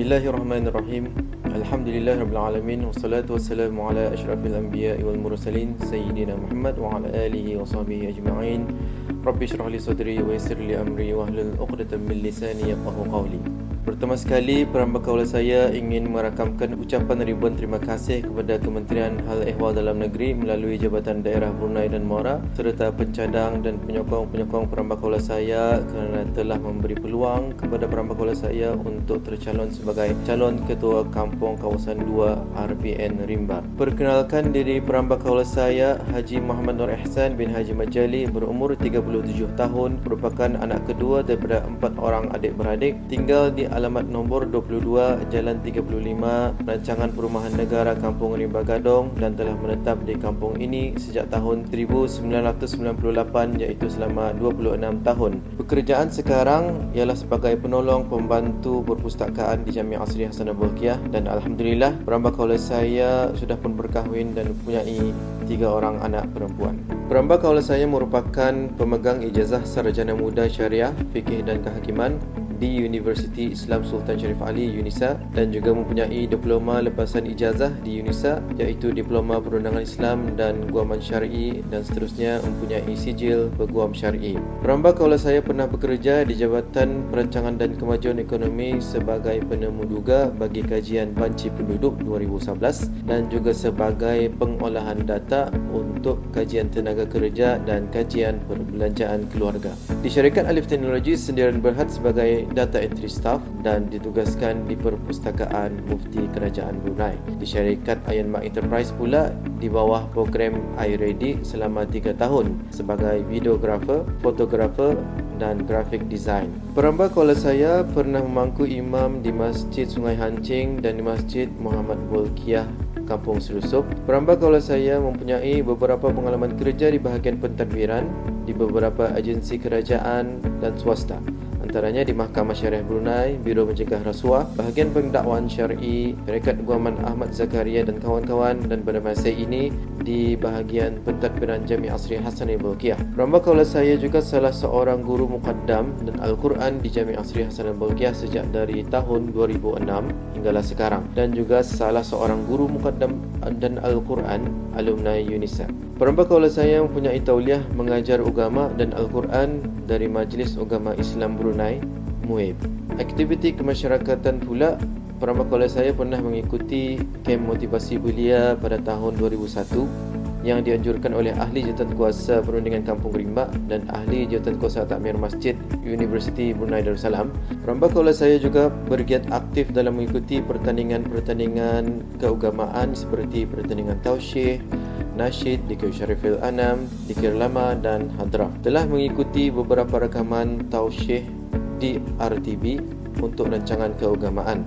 Bismillahirrahmanirrahim. Alhamdulillahirabbil wassalatu wassalamu ala asyrafil anbiya'i wal mursalin sayyidina Muhammad wa ala alihi wa sahbihi ajma'in. Rabbi shrah li sadri wa yassir li amri wahlul 'uqdatam min lisani yafqahu qawli. Pertama sekali, perambah kaula saya ingin merakamkan ucapan ribuan terima kasih kepada Kementerian Hal Ehwal Dalam Negeri melalui Jabatan Daerah Brunei dan Muara serta pencadang dan penyokong-penyokong perambah kaula saya kerana telah memberi peluang kepada perambah kaula saya untuk tercalon sebagai calon Ketua Kampung Kawasan 2 RPN Rimba. Perkenalkan diri perambah kaula saya, Haji Muhammad Nur Ihsan bin Haji Majali, berumur 37 tahun, merupakan anak kedua daripada 4 orang adik-beradik, tinggal di alamat nombor 22 Jalan 35 Rancangan Perumahan Negara Kampung Rimba Gadong dan telah menetap di kampung ini sejak tahun 1998, iaitu selama 26 tahun. Pekerjaan sekarang ialah sebagai penolong pembantu perpustakaan di Jamiah Asri Hasanah Bolkiah, dan alhamdulillah perambah kaula saya sudah pun berkahwin dan mempunyai 3 orang anak perempuan. Perambah kaula saya merupakan pemegang ijazah Sarjana Muda Syariah, Fikih dan Kehakiman di Universiti Islam Sultan Sharif Ali UNISA, dan juga mempunyai diploma lepasan ijazah di UNISA, iaitu Diploma Perundangan Islam dan Guaman Syar'i, dan seterusnya mempunyai sijil peguam syar'i. Perambah kaula saya pernah bekerja di Jabatan Perancangan dan Kemajuan Ekonomi sebagai penemu duga bagi kajian banci penduduk 2011 dan juga sebagai pengolahan data untuk kajian tenaga kerja dan kajian perbelanjaan keluarga. Di syarikat Alif Teknologi Sendirian Berhad sebagai data entry staff dan ditugaskan di Perpustakaan Mufti Kerajaan Brunei. Di syarikat Iron Mark Enterprise pula di bawah program iReady selama 3 tahun sebagai videographer, fotografer dan graphic design. Perambah kaula saya pernah memangku imam di Masjid Sungai Hancing dan di Masjid Muhammad Bolkiah, Kampung Selusup. Perambah kaula saya mempunyai beberapa pengalaman kerja di bahagian pentadbiran di beberapa agensi kerajaan dan swasta, antaranya di Mahkamah Syariah Brunei, Biro Mencegah Rasuah, bahagian pendakwaan syar'i, Syarikat Guaman Ahmad Zakaria dan kawan-kawan, dan pada masa ini di bahagian pentadbiran Jamiah Asri Hasanah Bolkiah. Perambah kaula saya juga salah seorang guru muqaddam dan Al-Quran di Jamiah Asri Hasanah Bolkiah sejak dari tahun 2006 hinggalah sekarang, dan juga salah seorang guru muqaddam dan Al-Quran alumni UNISA. Perambah kaula saya mempunyai tauliah mengajar agama dan Al-Quran dari Majlis Agama Islam Brunei, MUIB. Aktiviti kemasyarakatan pula, perambah kaula saya pernah mengikuti kem motivasi belia pada tahun 2001 yang dianjurkan oleh Ahli Jawatankuasa Perundingan Kampung Rimba dan Ahli Jawatankuasa Takmir Masjid Universiti Brunei Darussalam. Perambah kaula saya juga bergiat aktif dalam mengikuti pertandingan-pertandingan keagamaan seperti pertandingan tausyih, nasyid, Dikir Syarifil Anam, Dikir Lama dan Hadrah. Telah mengikuti beberapa rakaman tausyih di RTB untuk rancangan keagamaan.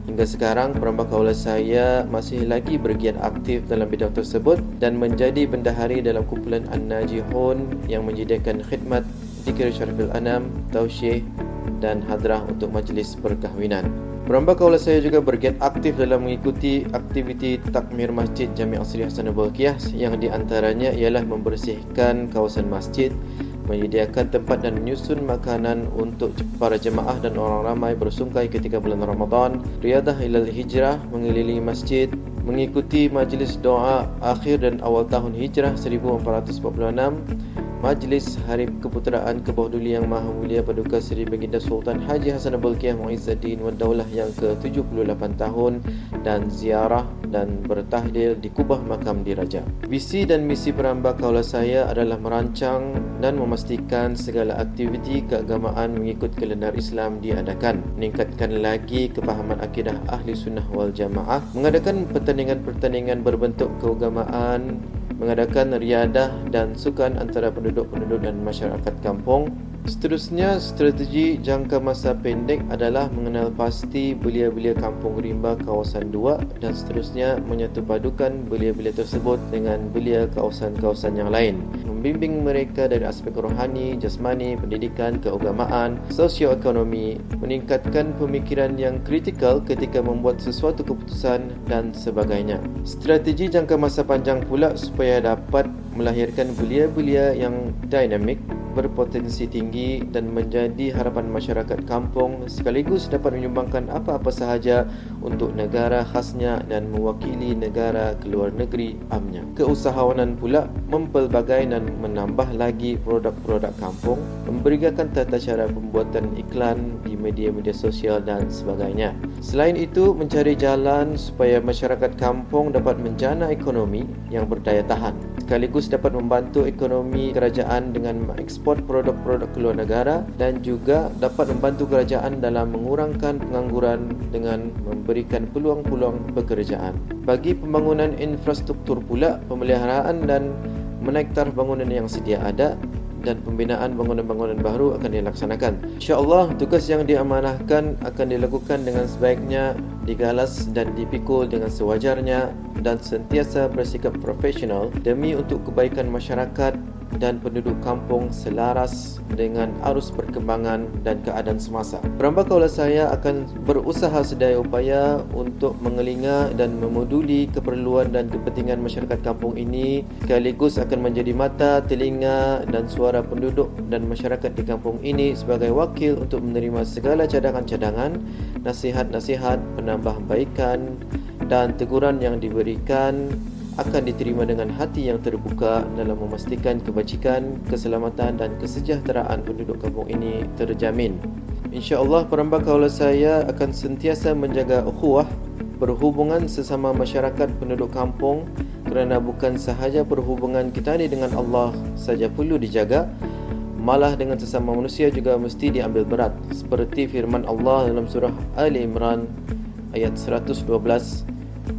Hingga sekarang, perambah kaula saya masih lagi bergiat aktif dalam bidang tersebut dan menjadi bendahari dalam kumpulan An-Najihun yang menyediakan khidmat Dikir Syarifil Anam, tausyih dan hadrah untuk majlis perkahwinan. Perambah kaula saya juga bergiat aktif dalam mengikuti aktiviti takmir Masjid Jamiah Asri Hasanah Bolkiah, yang di antaranya ialah membersihkan kawasan masjid, menyediakan tempat dan menyusun makanan untuk para jemaah dan orang ramai bersungkai ketika bulan Ramadan, riadah ilal hijrah, mengelilingi masjid, mengikuti majlis doa akhir dan awal tahun hijrah 1446, Majlis Hari Keputeraan ke bawah Duli Yang Maha Mulia Paduka Seri Baginda Sultan Haji Hasanah Bolkiah Muizzuddin wa Daulah yang ke-78 tahun, dan ziarah dan bertahlil di kubah makam diraja. Visi dan misi perambah kaula saya adalah merancang dan memastikan segala aktiviti keagamaan mengikut kalendar Islam diadakan, meningkatkan lagi kepahaman akidah Ahli Sunnah wal Jamaah, mengadakan pertandingan-pertandingan berbentuk keagamaan, mengadakan riadah dan sukan antara penduduk-penduduk dan masyarakat kampung. Seterusnya, strategi jangka masa pendek adalah mengenal pasti belia-belia Kampung Rimba Kawasan 2 dan seterusnya menyatupadukan belia-belia tersebut dengan belia kawasan-kawasan yang lain, membimbing mereka dari aspek rohani, jasmani, pendidikan, keagamaan, sosioekonomi, meningkatkan pemikiran yang kritikal ketika membuat sesuatu keputusan dan sebagainya. Strategi jangka masa panjang pula supaya dapat melahirkan belia-belia yang dinamik, berpotensi tinggi dan menjadi harapan masyarakat kampung, sekaligus dapat menyumbangkan apa-apa sahaja untuk negara khasnya dan mewakili negara ke luar negeri amnya. Keusahawanan pula mempelbagai dan menambah lagi produk-produk kampung, memberikan tata cara pembuatan iklan di media-media sosial dan sebagainya. Selain itu, mencari jalan supaya masyarakat kampung dapat menjana ekonomi yang berdaya tahan, sekaligus dapat membantu ekonomi kerajaan dengan mengekspor produk-produk ke luar negara, dan juga dapat membantu kerajaan dalam mengurangkan pengangguran dengan memberikan peluang-peluang pekerjaan. Bagi pembangunan infrastruktur pula, pemeliharaan dan menaik taraf bangunan yang sedia ada dan pembinaan bangunan-bangunan baru akan dilaksanakan. InsyaAllah, tugas yang diamanahkan akan dilakukan dengan sebaiknya, digalas dan dipikul dengan sewajarnya dan sentiasa bersikap profesional demi untuk kebaikan masyarakat dan penduduk kampung selaras dengan arus perkembangan dan keadaan semasa. Perambah Kaula saya akan berusaha sedaya upaya untuk mengelinga dan memoduli keperluan dan kepentingan masyarakat kampung ini, sekaligus akan menjadi mata, telinga dan suara penduduk dan masyarakat di kampung ini sebagai wakil untuk menerima segala cadangan-cadangan, nasihat-nasihat, penambahbaikan dan teguran yang diberikan akan diterima dengan hati yang terbuka dalam memastikan kebajikan, keselamatan dan kesejahteraan penduduk kampung ini terjamin. InsyaAllah, perambah kaula saya akan sentiasa menjaga ukhuwah, perhubungan sesama masyarakat penduduk kampung, kerana bukan sahaja perhubungan kita ni dengan Allah saja perlu dijaga, malah dengan sesama manusia juga mesti diambil berat, seperti firman Allah dalam surah Ali Imran ayat 112,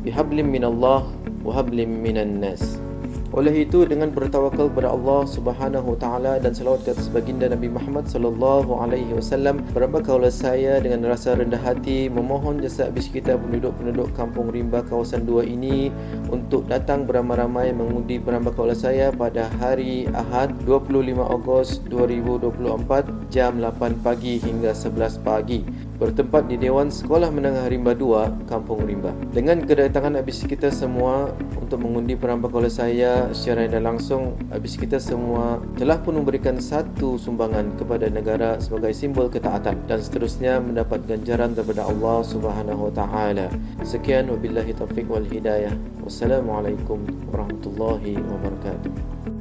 bihablim minallah wahablim minan nas. Oleh itu, dengan bertawakal kepada Allah Subhanahu Taala dan selawat ke atas baginda Nabi Muhammad sallallahu alaihi wasallam, perambah kaula saya dengan rasa rendah hati memohon jasa habis kita penduduk-penduduk Kampung Rimba kawasan 2 ini untuk datang beramai-ramai mengundi perambah kaula saya pada hari Ahad 25 Ogos 2024 jam 8 pagi hingga 11 pagi, bertempat di Dewan Sekolah Menengah Rimba 2, Kampung Rimba. Dengan kedatangan habis kita semua untuk mengundi perambah kaula saya secara tidak langsung, habis kita semua telah pun memberikan satu sumbangan kepada negara sebagai simbol ketaatan dan seterusnya mendapat ganjaran daripada Allah Subhanahu Wa Taala. Sekian, wabillahi taufiq wal hidayah. Wassalamualaikum warahmatullahi wabarakatuh.